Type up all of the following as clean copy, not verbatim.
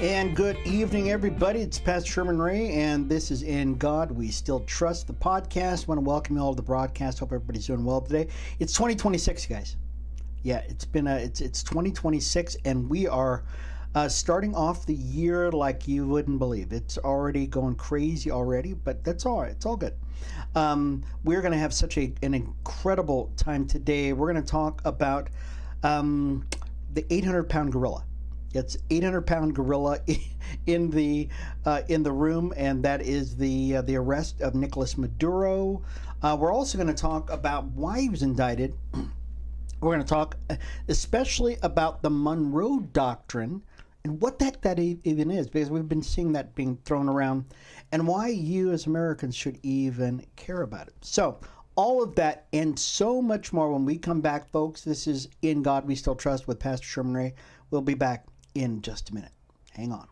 And good evening, everybody. It's Pastor Sherman Ray, and this is In God We Still Trust, the podcast. I want to welcome you all to the broadcast. Hope everybody's doing well today. It's 2026, guys. Yeah, it's 2026, and we are starting off the year like you wouldn't believe. It's already going crazy already, but that's all right. It's all good. We're going to have such an incredible time today. We're going to talk about the 800-pound gorilla. It's 800-pound gorilla in the room, and that is the arrest of Nicolas Maduro. We're also going to talk about why he was indicted. We're going to talk especially about the Monroe Doctrine and what that even is, because we've been seeing that being thrown around, and why you as Americans should even care about it. So all of that and so much more when we come back, folks. This is In God We Still Trust with Pastor Sherman Ray. We'll be back in just a minute. Hang on.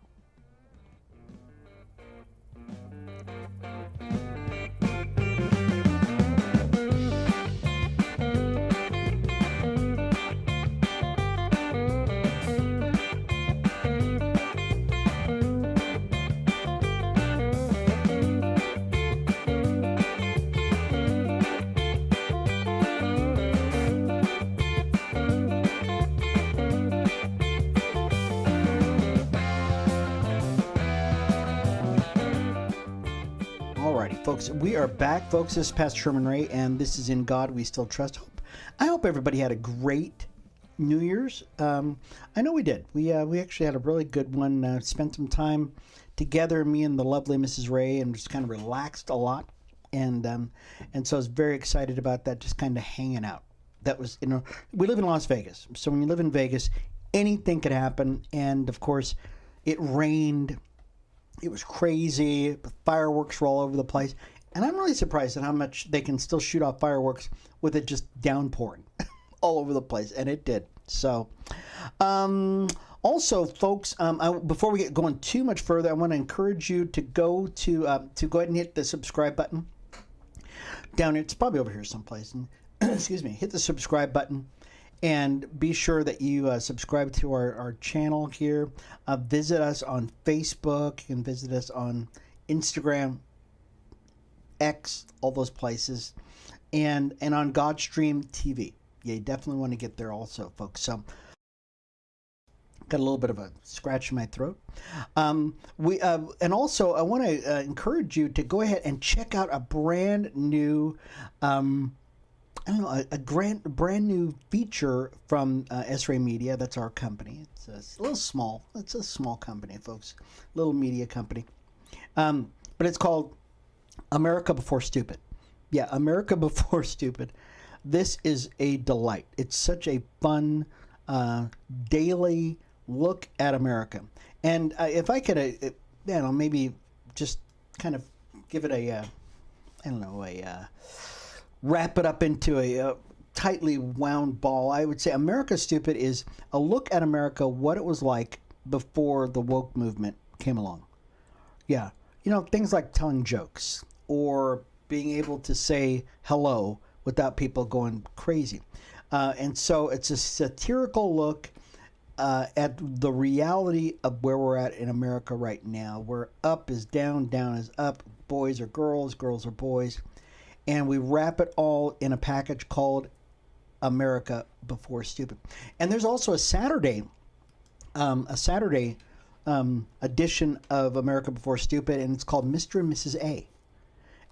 Folks, we are back. Folks, this is Pastor Sherman Ray, and this is In God We Still Trust. I hope everybody had a great New Year's. I know we did. We actually had a really good one. Spent some time together, me and the lovely Mrs. Ray, and just kind of relaxed a lot. And so I was very excited about that, just kind of hanging out. That was, we live in Las Vegas. So when you live in Vegas, anything could happen. And, of course, it rained. It was crazy. The fireworks were all over the place. And I'm really surprised at how much they can still shoot off fireworks with it just downpouring all over the place. And it did. So, also, folks, before we get going too much further, I want to encourage you to go to go ahead and hit the subscribe button down here. It's probably over here someplace. And, excuse me. Hit the subscribe button. And be sure that you subscribe to our channel here. Visit us on Facebook. You can visit us on Instagram, X, all those places. And on GodstreamTV. Yeah, you definitely want to get there also, folks. So, got a little bit of a scratch in my throat. And also, I want to encourage you to go ahead and check out a brand new a brand new feature from SRay Media. That's our company. It's a little small. It's a small company, folks. Little media company. But it's called America Before Stupid. Yeah, America Before Stupid. This is a delight. It's such a fun daily look at America. And if I could, maybe just kind of give it wrap it up into a tightly wound ball, I would say America Stupid is a look at America, what it was like before the woke movement came along. Yeah. Things like telling jokes or being able to say hello without people going crazy. And so it's a satirical look at the reality of where we're at in America right now, where up is down, down is up, boys are girls, girls are boys. And we wrap it all in a package called America Before Stupid. And there's also a Saturday edition of America Before Stupid, and it's called Mr. and Mrs. A.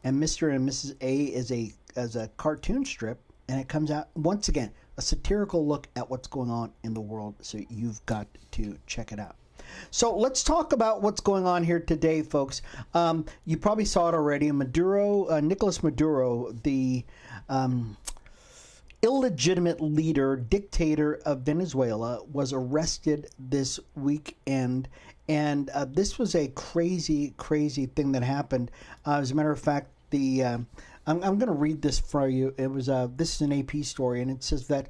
And Mr. and Mrs. A is a cartoon strip, and it comes out, once again, a satirical look at what's going on in the world. So you've got to check it out. So let's talk about what's going on here today, folks. You probably saw it already. Nicolas Maduro, the illegitimate leader, dictator of Venezuela, was arrested this weekend. And this was a crazy, crazy thing that happened. As a matter of fact, I'm going to read this for you. It was this is an AP story, and it says that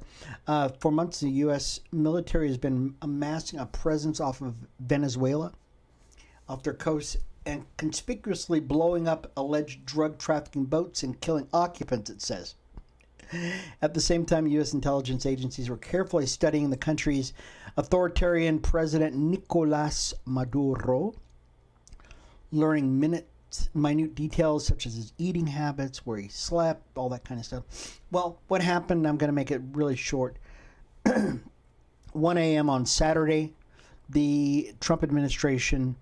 for months the U.S. military has been amassing a presence off of Venezuela, off their coast, and conspicuously blowing up alleged drug trafficking boats and killing occupants, it says. At the same time, U.S. intelligence agencies were carefully studying the country's authoritarian president, Nicolas Maduro, learning minute details such as his eating habits, where he slept, all that kind of stuff. Well, what happened, I'm going to make it really short. 1 a.m. on Saturday, the Trump administration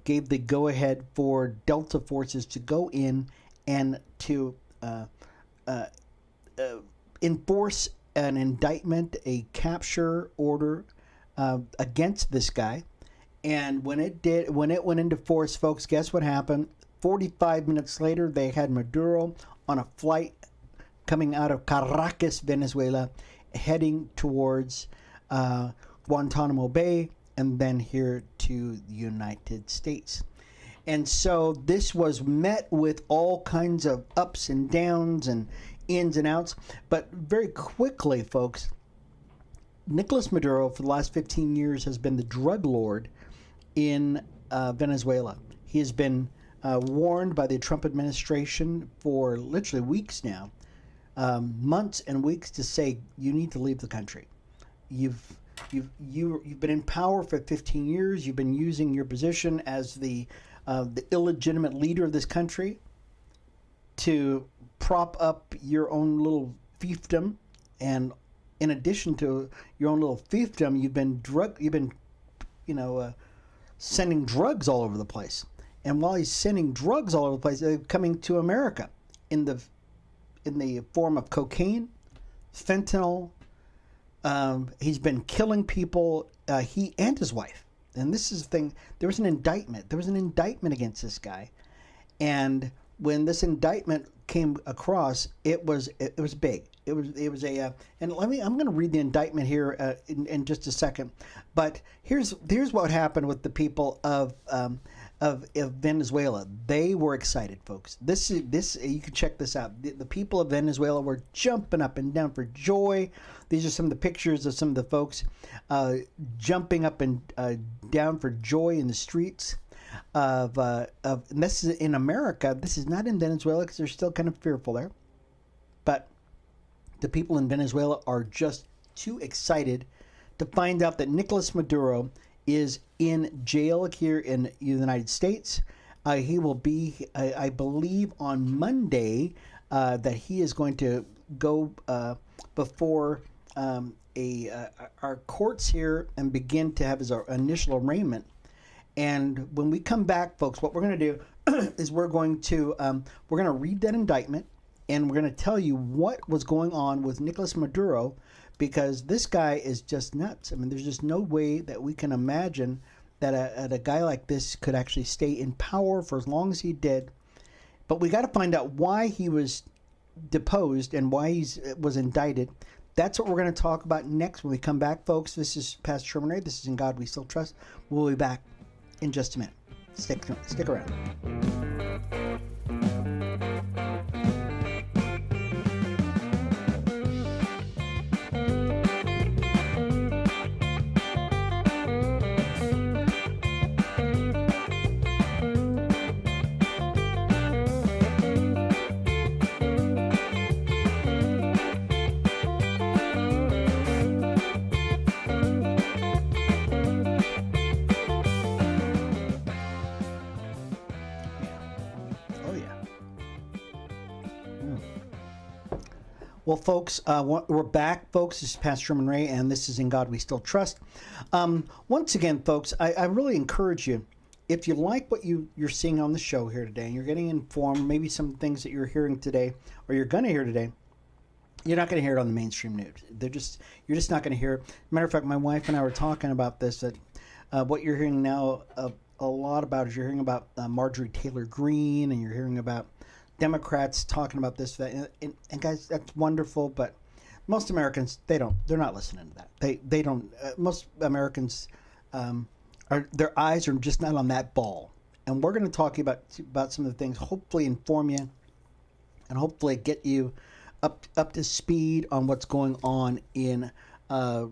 gave the go-ahead for Delta forces to go in and to enforce an indictment, a capture order against this guy. And when it went into force, folks, guess what happened? 45 minutes later, they had Maduro on a flight coming out of Caracas, Venezuela, heading towards Guantanamo Bay, and then here to the United States. And so this was met with all kinds of ups and downs and ins and outs. But very quickly, folks, Nicolas Maduro, for the last 15 years, has been the drug lord in Venezuela. He has been warned by the Trump administration for literally weeks now, months and weeks, to say you need to leave the country. You've been in power for 15 years. You've been using your position as the illegitimate leader of this country to prop up your own little fiefdom, and in addition to your own little fiefdom, you've been sending drugs all over the place. And while he's sending drugs all over the place, they're coming to America in the form of cocaine, fentanyl. He's been killing people, he and his wife. And this is the thing. There was an indictment. There was an indictment against this guy. And when this indictment came across, it was big. It was a and I'm going to read the indictment here in just a second. But here's what happened with the people of Venezuela. They were excited, folks. This you can check this out. The people of Venezuela were jumping up and down for joy. These are some of the pictures of some of the folks jumping up and down for joy in the streets of and this is in America. This is not in Venezuela because they're still kind of fearful there. But the people in Venezuela are just too excited to find out that Nicolas Maduro is in jail here in the United States. He will be, I believe, on Monday, that he is going to go before our courts here and begin to have his initial arraignment. And when we come back, folks, what we're going to do is we're going to read that indictment, and we're going to tell you what was going on with Nicolas Maduro, because this guy is just nuts. I mean, there's just no way that we can imagine that a guy like this could actually stay in power for as long as he did. But we got to find out why he was deposed and why he was indicted. That's what we're going to talk about next when we come back, folks. This is Pastor Sherman Ray. This is In God We Still Trust. We'll be back in just a minute. Stick around. Well, folks, we're back, folks. This is Pastor Sherman Ray, and this is In God We Still Trust. Once again, folks, I really encourage you, if you like what you're seeing on the show here today, and you're getting informed, maybe some things that you're hearing today, or you're going to hear today, you're not going to hear it on the mainstream news. You're just not going to hear it. Matter of fact, my wife and I were talking about this, that what you're hearing now a lot about is you're hearing about Marjorie Taylor Greene, and you're hearing about Democrats talking about this, that, and guys, that's wonderful, but most Americans, they're not listening to that. They don't. Most Americans, their eyes are just not on that ball. And we're going to talk about some of the things, hopefully inform you, and hopefully get you up to speed on what's going on in America,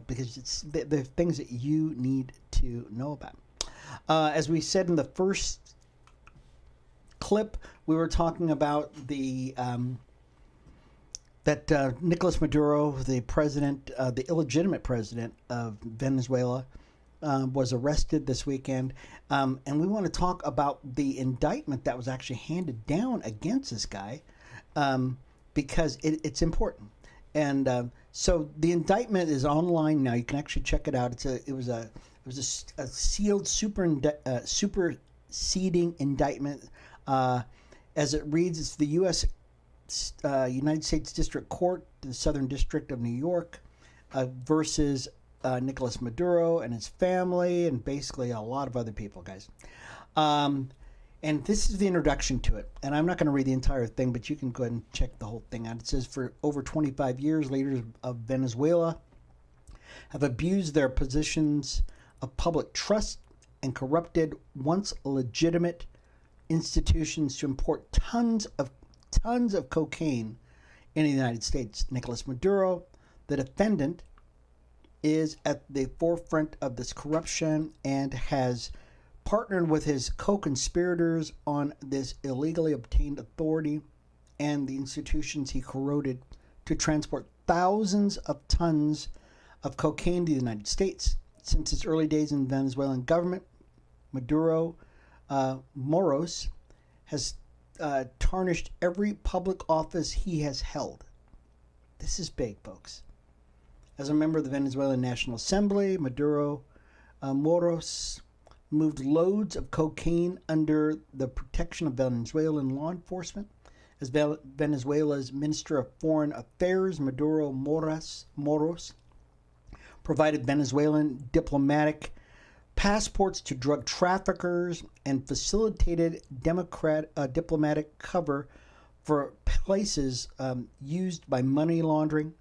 because it's the things that you need to know about. As we said in the first clip, we were talking about the that Nicolas Maduro, the president, the illegitimate president of Venezuela, was arrested this weekend, and we want to talk about the indictment that was actually handed down against this guy, because it's important. And so the indictment is online now. You can actually check it out. It was a sealed superseding indictment. As it reads, it's the U.S. United States District Court, the Southern District of New York, versus Nicolas Maduro and his family, and basically a lot of other people, guys. And this is the introduction to it. And I'm not going to read the entire thing, but you can go ahead and check the whole thing out. It says, for over 25 years, leaders of Venezuela have abused their positions of public trust and corrupted once legitimate institutions to import tons of cocaine in the United States. Nicolas Maduro, the defendant, is at the forefront of this corruption and has partnered with his co-conspirators on this illegally obtained authority and the institutions he corroded to transport thousands of tons of cocaine to the United States. Since its early days in Venezuelan government, Maduro Moros has tarnished every public office he has held. This is big, folks. As a member of the Venezuelan National Assembly, Maduro Moros moved loads of cocaine under the protection of Venezuelan law enforcement. As Venezuela's Minister of Foreign Affairs, Maduro Moros provided Venezuelan diplomatic passports to drug traffickers and facilitated diplomatic cover for places used by money laundering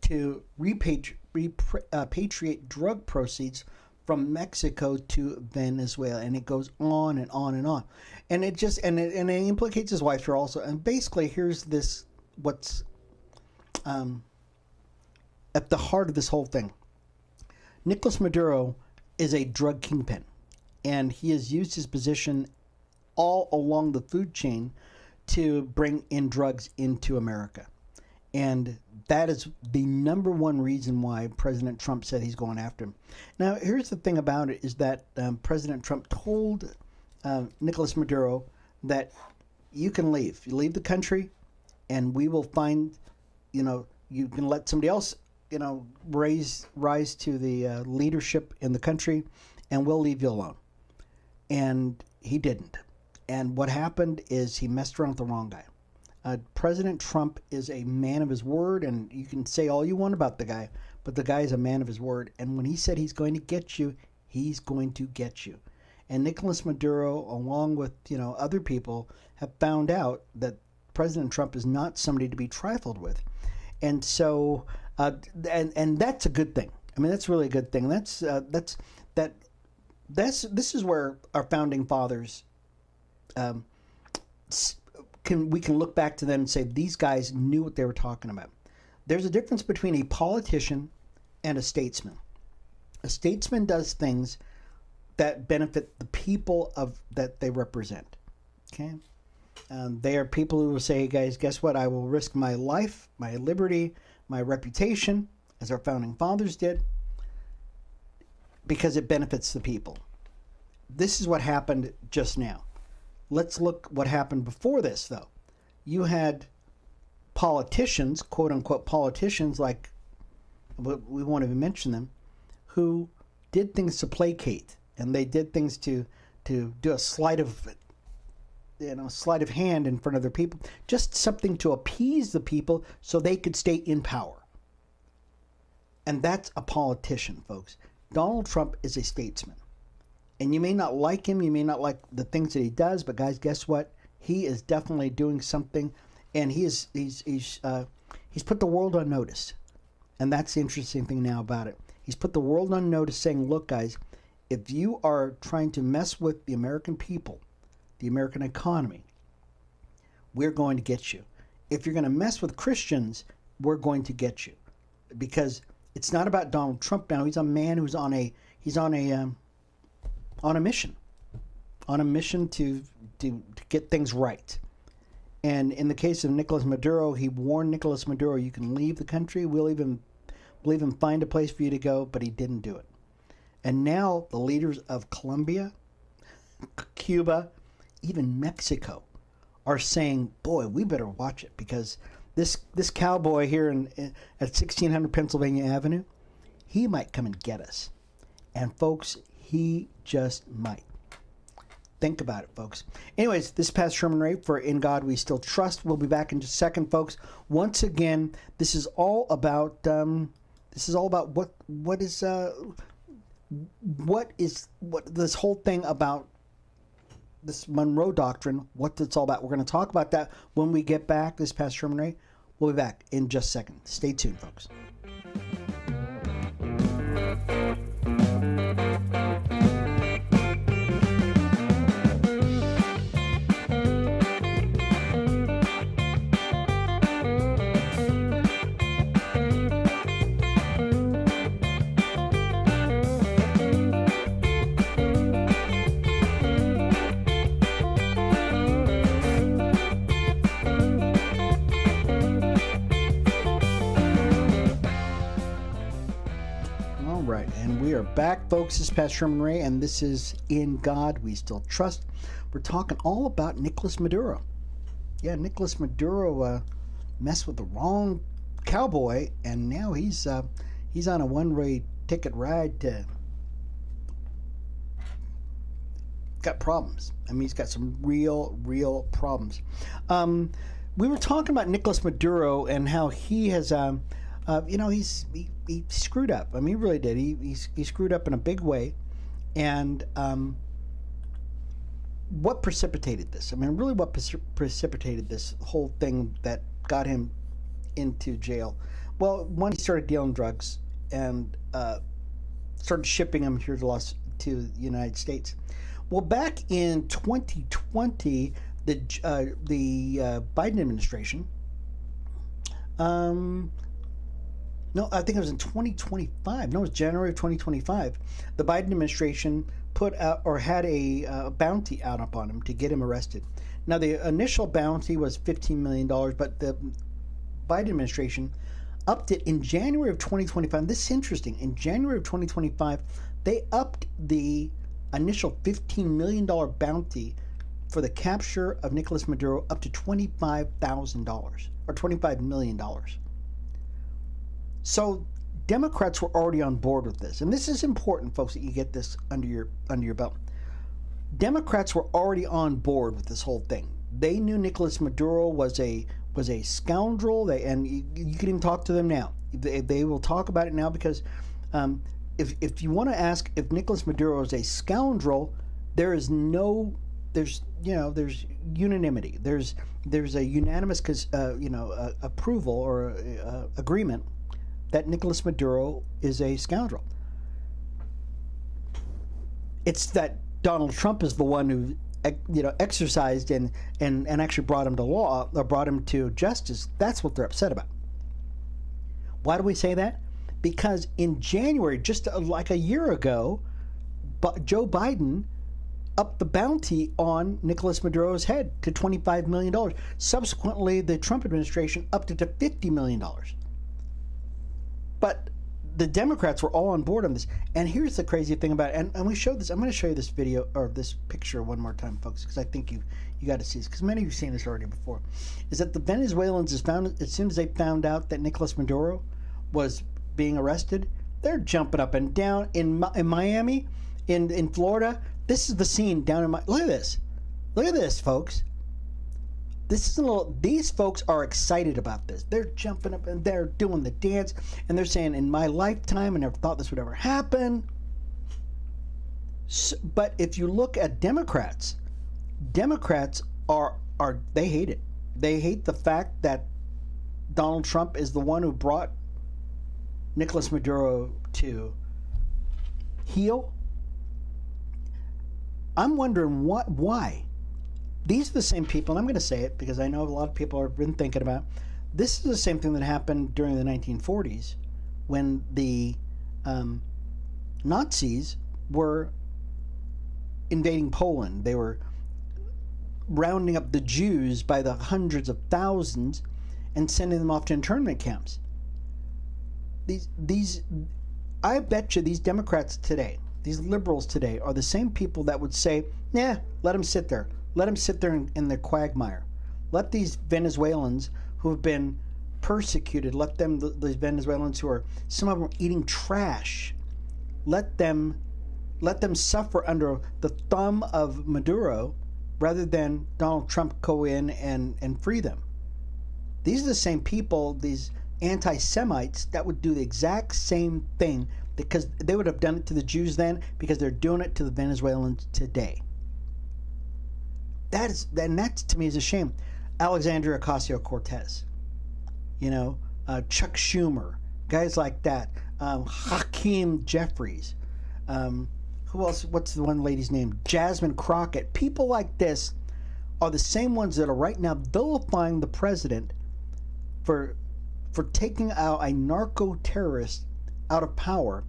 to repatriate drug proceeds from Mexico to Venezuela. And it goes on and on and on. And it just and it implicates his wife here also. And basically here's this what's at the heart of this whole thing. Nicolas Maduro is a drug kingpin, and he has used his position all along the food chain to bring in drugs into America. And that is the number one reason why President Trump said he's going after him. Now, here's the thing about it is that President Trump told Nicolas Maduro that you can leave. You leave the country, and we will find, you can let somebody else rise to the leadership in the country, and we'll leave you alone. And he didn't. And what happened is he messed around with the wrong guy. President Trump is a man of his word, and you can say all you want about the guy, but the guy is a man of his word. And when he said he's going to get you, he's going to get you. And Nicolas Maduro, along with other people, have found out that President Trump is not somebody to be trifled with. And so and that's a good thing. I mean, that's really a good thing. This is where our founding fathers we can look back to them and say these guys knew what they were talking about. There's a difference between a politician and a statesman. A statesman does things that benefit the people that they represent. Okay, they are people who will say, hey guys, guess what? I will risk my life, my liberty, my reputation, as our founding fathers did, because it benefits the people. This is what happened just now. Let's look what happened before this, though. You had politicians, quote unquote politicians, like we won't even mention them, who did things to placate, and they did things to do a sleight of hand in front of their people, just something to appease the people so they could stay in power. And that's a politician, folks. Donald Trump is a statesman. And you may not like him, you may not like the things that he does, but guys, guess what? He is definitely doing something, and he's put the world on notice. And that's the interesting thing now about it. He's put the world on notice, saying, look guys, if you are trying to mess with the American people, the American economy, we're going to get you. If you're going to mess with Christians, we're going to get you. Because it's not about Donald Trump now. He's a man who's on a mission, on a mission to get things right. And in the case of Nicolas Maduro, he warned Nicolas Maduro, you can leave the country. We'll even find a place for you to go, but he didn't do it. And now the leaders of Colombia, Cuba, even Mexico are saying, boy, we better watch it, because this cowboy here at 1600 Pennsylvania Avenue, he might come and get us. And folks, he just might. Think about it, folks. Anyways, this is Pastor Sherman Ray for In God We Still Trust. We'll be back in just a second, folks. Once again, this is all about what this whole thing about this Monroe Doctrine, what it's all about. We're going to talk about that when we get back. This is Pastor Sherman Ray. We'll be back in just a second. Stay tuned, folks. Back, folks. This is Pastor Sherman Ray, and this is In God We Still Trust. We're talking all about Nicolas Maduro. Yeah, Nicolas Maduro messed with the wrong cowboy, and now he's on a one-way ticket ride to. Got problems. I mean, he's got some real problems. We were talking about Nicolas Maduro and how he has. He screwed up. I mean, he really did. He screwed up in a big way. And what precipitated this? I mean, really what precipitated this whole thing that got him into jail? Well, one, he started dealing drugs and started shipping them here to the United States. Well, back in 2020, the Biden administration, no, I think it was in 2025. No, it was January of 2025. The Biden administration put out or had a bounty out upon him to get him arrested. Now, the initial bounty was $15 million, but the Biden administration upped it in January of 2025. This is interesting. In January of 2025, they upped the initial $15 million bounty for the capture of Nicolas Maduro up to $25,000 or $25 million. So Democrats were already on board with this, and this is important, folks, that you get this under your belt. Democrats were already on board with this whole thing. They knew Nicolas Maduro was a scoundrel, and you can even talk to them now. They will talk about it now because if you want to ask if Nicolas Maduro is a scoundrel, there's unanimity. There's a unanimous approval or agreement that Nicolas Maduro is a scoundrel. It's that Donald Trump is the one who exercised and actually brought him to law or brought him to justice. That's what they're upset about. Why do we say that? Because in January, just like a year ago, Joe Biden upped the bounty on Nicolas Maduro's head to $25 million. Subsequently, the Trump administration upped it to $50 million. But the Democrats were all on board on this. And here's the crazy thing about it. And we showed this. I'm going to show you this video or this picture one more time, folks, because I think you got to see this, because many of you have seen this already before. Is that the Venezuelans as soon as they found out that Nicolas Maduro was being arrested, they're jumping up and down in Miami, in Florida. This is the scene down in look at this, folks. These folks are excited about this. They're jumping up and they're doing the dance, and they're saying, in my lifetime, I never thought this would ever happen. So, but if you look at Democrats they hate it. They hate the fact that Donald Trump is the one who brought Nicolas Maduro to heel. I'm wondering why. These are the same people, and I'm going to say it because I know a lot of people have been thinking about. This is the same thing that happened during the 1940s when the Nazis were invading Poland. They were rounding up the Jews by the hundreds of thousands and sending them off to internment camps. I bet you these Democrats today, these liberals today, are the same people that would say, "Nah, let them sit there. Let them sit there in their quagmire. Let these Venezuelans who have been persecuted, let them, these Venezuelans who are, some of them are eating trash, let them suffer under the thumb of Maduro rather than Donald Trump go in and free them." These are the same people, these anti-Semites, that would do the exact same thing, because they would have done it to the Jews then, because they're doing it to the Venezuelans today. That to me is a shame. Alexandria Ocasio-Cortez, Chuck Schumer, guys like that, Hakeem Jeffries, who else? What's the one lady's name? Jasmine Crockett. People like this are the same ones that are right now vilifying the president for taking out a narco-terrorist out of power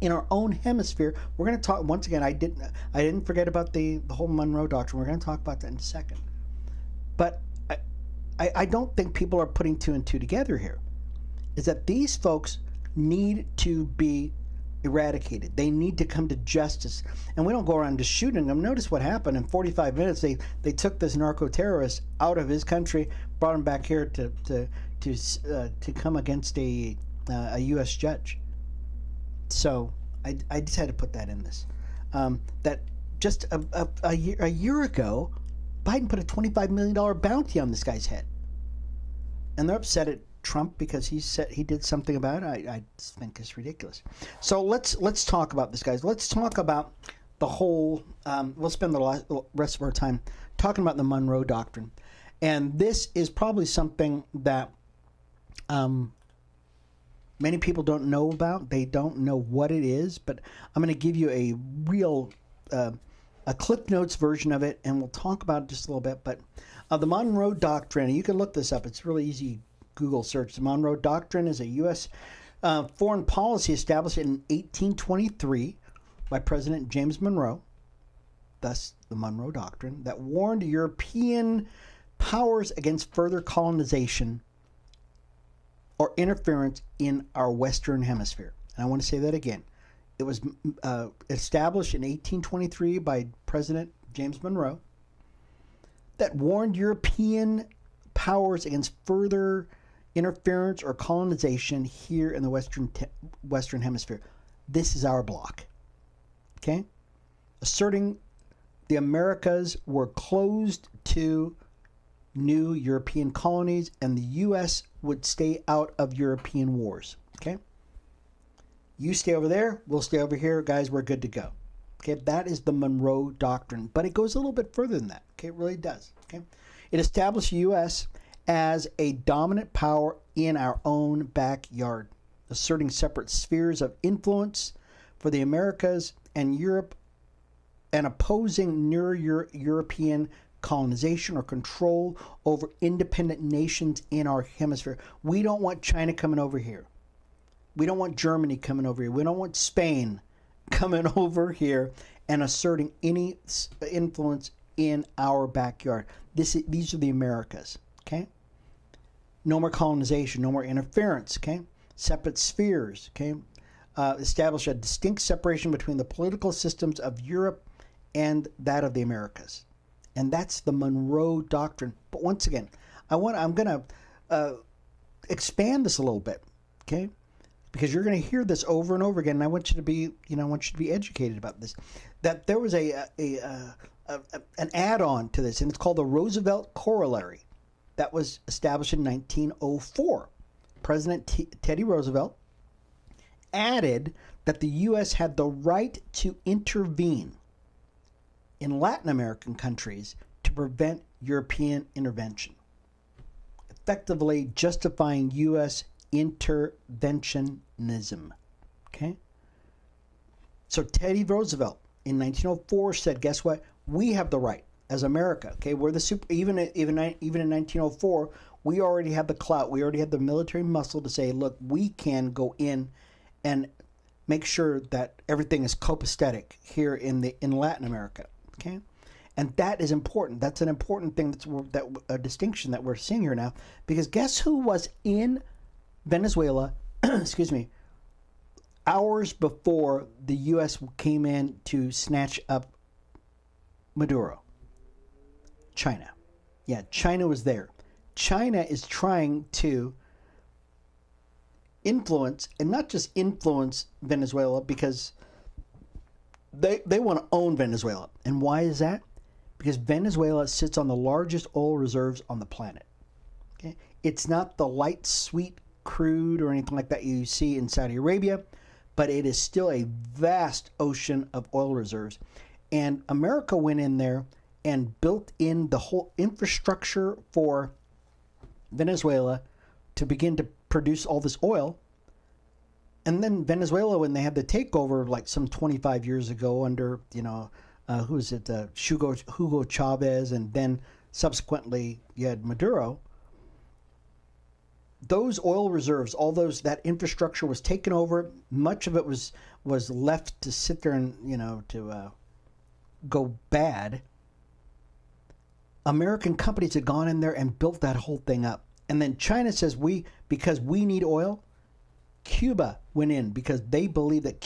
in our own hemisphere. We're going to talk once again. I didn't forget about the whole Monroe Doctrine. We're going to talk about that in a second. But I don't think people are putting two and two together here. Is that these folks need to be eradicated. They need to come to justice, and we don't go around just shooting them. Notice what happened in 45 minutes. They took this narco-terrorist out of his country, brought him back here to come against a U.S. judge. So I just had to put that in this. That just a year ago, Biden put a $25 million bounty on this guy's head, and they're upset at Trump because he said he did something about it. I think it's ridiculous. So let's talk about this, guys. Let's talk about the whole. We'll spend the rest of our time talking about the Monroe Doctrine, and this is probably something that many people don't know about. They don't know what it is, but I'm going to give you a real a Cliff Notes version of it, and we'll talk about it just a little bit. But the Monroe Doctrine, you can look this up. It's really easy. Google search. The Monroe Doctrine is a U.S. Foreign policy established in 1823 by President James Monroe, thus the Monroe Doctrine, that warned European powers against further colonization or interference in our Western Hemisphere. And I want to say that again. It was established in 1823 by President James Monroe that warned European powers against further interference or colonization here in the Western Hemisphere. This is our block. Okay? Asserting the Americas were closed to new European colonies and the U.S. would stay out of European wars. Okay? You stay over there, we'll stay over here. Guys, we're good to go. Okay? That is the Monroe Doctrine. But it goes a little bit further than that. Okay? It really does. Okay? It established the U.S. as a dominant power in our own backyard, asserting separate spheres of influence for the Americas and Europe, and opposing European colonization or control over independent nations in our hemisphere. We don't want China coming over here. We don't want Germany coming over here. We don't want Spain coming over here and asserting any influence in our backyard. These are the Americas. Okay? No more colonization, no more interference. Okay? Separate spheres. Okay? Establish a distinct separation between the political systems of Europe and that of the Americas. And that's the Monroe Doctrine. But once again, I'm going to expand this a little bit. Okay? Because you're going to hear this over and over again, and I want you to be, educated about this. That there was an add-on to this, and it's called the Roosevelt Corollary. That was established in 1904. President Teddy Roosevelt added that the U.S. had the right to intervene in Latin American countries to prevent European intervention, effectively justifying U.S. interventionism. Okay? So Teddy Roosevelt in 1904 said, guess what? We have the right as America. Okay, we're the even in 1904, we already had the clout. We already had the military muscle to say, look, we can go in and make sure that everything is copacetic here in Latin America. Okay, and that is important. That's an important thing. That's a distinction that we're seeing here now. Because guess who was in Venezuela? Excuse me. Hours before the U.S. came in to snatch up Maduro. China. Yeah, China was there. China is trying to influence, and not just influence Venezuela, because they want to own Venezuela. And why is that? Because Venezuela sits on the largest oil reserves on the planet. Okay? It's not the light, sweet crude or anything like that you see in Saudi Arabia, but it is still a vast ocean of oil reserves. And America went in there and built in the whole infrastructure for Venezuela to begin to produce all this oil. And then Venezuela, when they had the takeover like some 25 years ago under, who is it, Hugo Chavez, and then subsequently you had Maduro, those oil reserves, that infrastructure was taken over. Much of it was left to sit there and, to go bad. American companies had gone in there and built that whole thing up. And then China says, because we need oil. Cuba went in because they believe that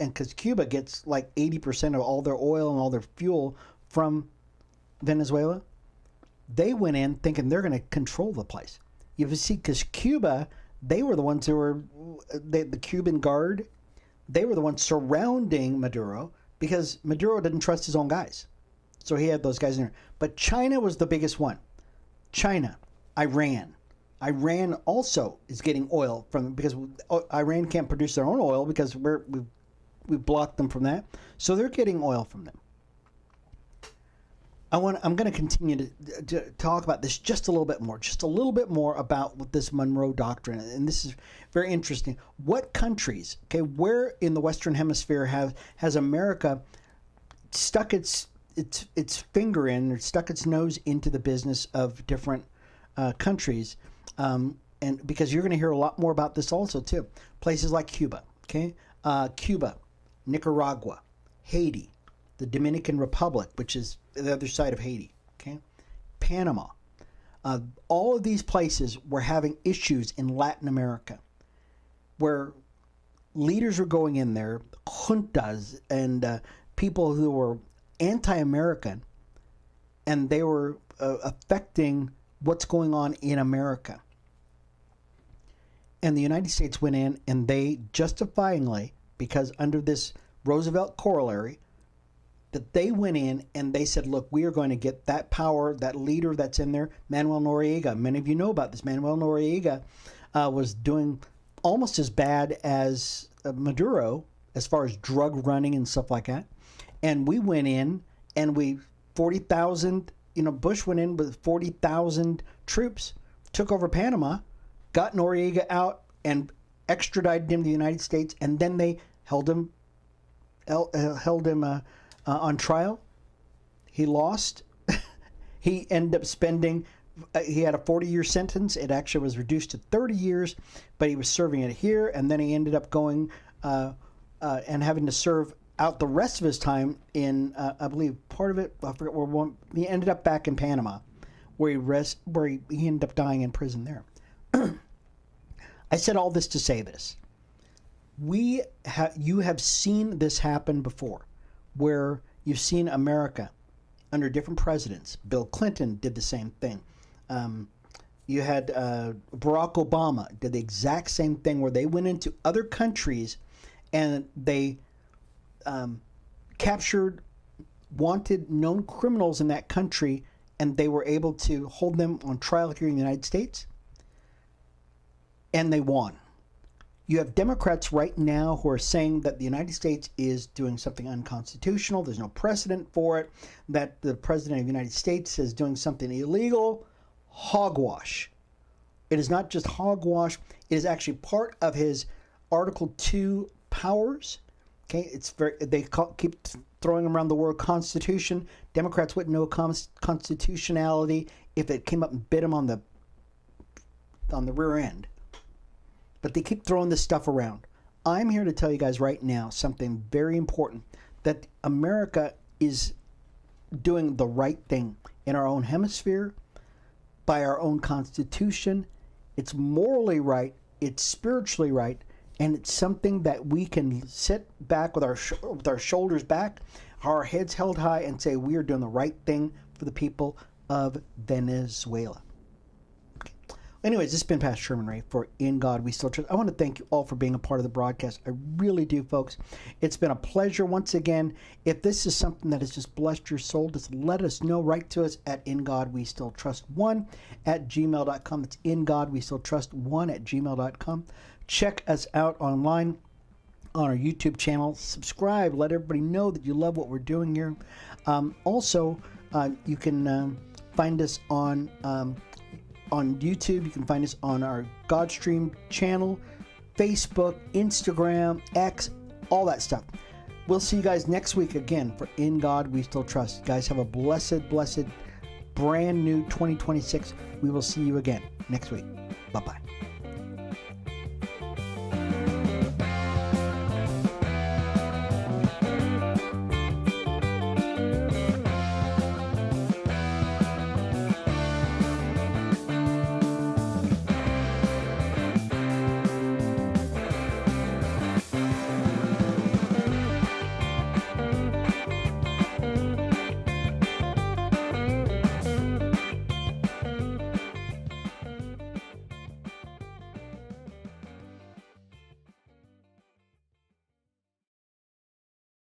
because Cuba gets like 80% of all their oil and all their fuel from Venezuela. They went in thinking they're going to control the place. You see, because Cuba, they were the ones who were, the Cuban Guard, they were the ones surrounding Maduro because Maduro didn't trust his own guys. So he had those guys in there. But China was the biggest one. China, Iran. Iran also is getting oil because Iran can't produce their own oil because we blocked them from that. So they're getting oil from them. I'm going to continue to talk about this just a little bit more about this Monroe Doctrine, and this is very interesting. What countries, where in the Western Hemisphere has America stuck its finger in, or stuck its nose into the business of different countries? And because you're going to hear a lot more about this also too. Places like Cuba, Cuba, Nicaragua, Haiti, the Dominican Republic, which is the other side of Haiti, Panama. All of these places were having issues in Latin America where leaders were going in there, juntas and people who were anti-American, and they were affecting what's going on in America. And the United States went in and they justifyingly, because under this Roosevelt corollary, that they went in and they said, look, we are going to get that power, that leader that's in there, Manuel Noriega. Many of you know about this. Manuel Noriega was doing almost as bad as Maduro as far as drug running and stuff like that. And we went in and 40,000, Bush went in with 40,000 troops, took over Panama, got Noriega out and extradited him to the United States, and then they held him on trial. He lost. He ended up spending, he had a 40-year sentence. It actually was reduced to 30 years, but he was serving it here, and then he ended up going and having to serve out the rest of his time in, I believe, part of it, I forget where he ended up back in Panama, where he ended up dying in prison there. I said all this to say this. You have seen this happen before, where you've seen America under different presidents. Bill Clinton did the same thing. You had Barack Obama did the exact same thing, where they went into other countries and they captured wanted known criminals in that country, and they were able to hold them on trial here in the United States, and they won. You have Democrats right now who are saying that the United States is doing something unconstitutional. There's no precedent for it. That the President of the United States is doing something illegal. Hogwash. It is not just hogwash. It is actually part of his Article 2 powers. Keep throwing around the word Constitution. Democrats wouldn't know constitutionality if it came up and bit them on the rear end. But they keep throwing this stuff around. I'm here to tell you guys right now something very important, that America is doing the right thing in our own hemisphere, by our own constitution. It's morally right, it's spiritually right, and it's something that we can sit back with our shoulders back, our heads held high, and say we are doing the right thing for the people of Venezuela. Okay. Anyways, this has been Pastor Sherman Ray for In God We Still Trust. I want to thank you all for being a part of the broadcast. I really do, folks. It's been a pleasure once again. If this is something that has just blessed your soul, just let us know. Write to us at ingodwestilltrust1@gmail.com. That's ingodwestilltrust1@gmail.com. Check us out online on our YouTube channel. Subscribe. Let everybody know that you love what we're doing here. Also, you can find us on YouTube. You can find us on our Godstream channel, Facebook, Instagram, X, all that stuff. We'll see you guys next week again for In God We Still Trust. You guys have a blessed, brand new 2026. We will see you again next week. Bye-bye.